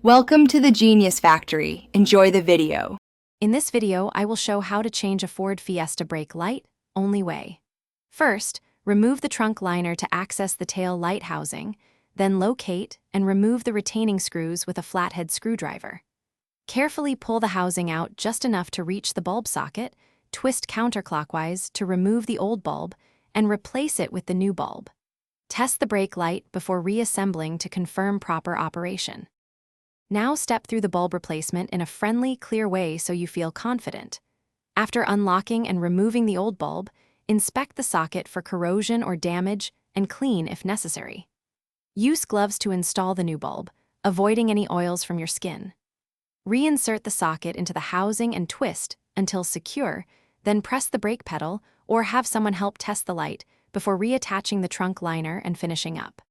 Welcome to the Genius Factory. Enjoy the video. In this video, I will show how to change a Ford Fiesta brake light, only way. First, remove the trunk liner to access the tail light housing, then locate and remove the retaining screws with a flathead screwdriver. Carefully pull the housing out just enough to reach the bulb socket, twist counterclockwise to remove the old bulb, and replace it with the new bulb. Test the brake light before reassembling to confirm proper operation. Now step through the bulb replacement in a friendly, clear way so you feel confident. After unlocking and removing the old bulb, inspect the socket for corrosion or damage and clean if necessary. Use gloves to install the new bulb, avoiding any oils from your skin. Reinsert the socket into the housing and twist until secure, then press the brake pedal or have someone help test the light before reattaching the trunk liner and finishing up.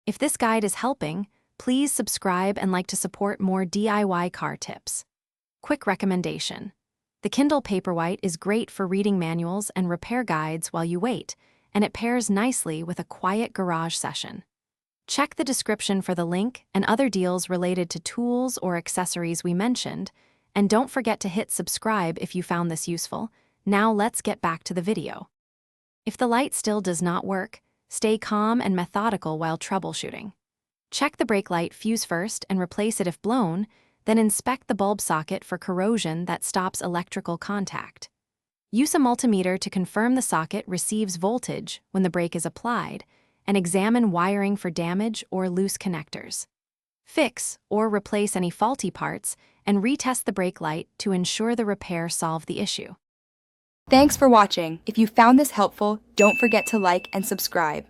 If this guide is helping, please subscribe and like to support more DIY car tips. Quick recommendation. The Kindle Paperwhite is great for reading manuals and repair guides while you wait, and it pairs nicely with a quiet garage session. Check the description for the link and other deals related to tools or accessories we mentioned, and don't forget to hit subscribe if you found this useful. Now let's get back to the video. If the light still does not work, stay calm and methodical while troubleshooting. Check the brake light fuse first and replace it if blown, then inspect the bulb socket for corrosion that stops electrical contact. Use a multimeter to confirm the socket receives voltage when the brake is applied, and examine wiring for damage or loose connectors. Fix or replace any faulty parts and retest the brake light to ensure the repair solved the issue. Thanks for watching. If you found this helpful, don't forget to like and subscribe.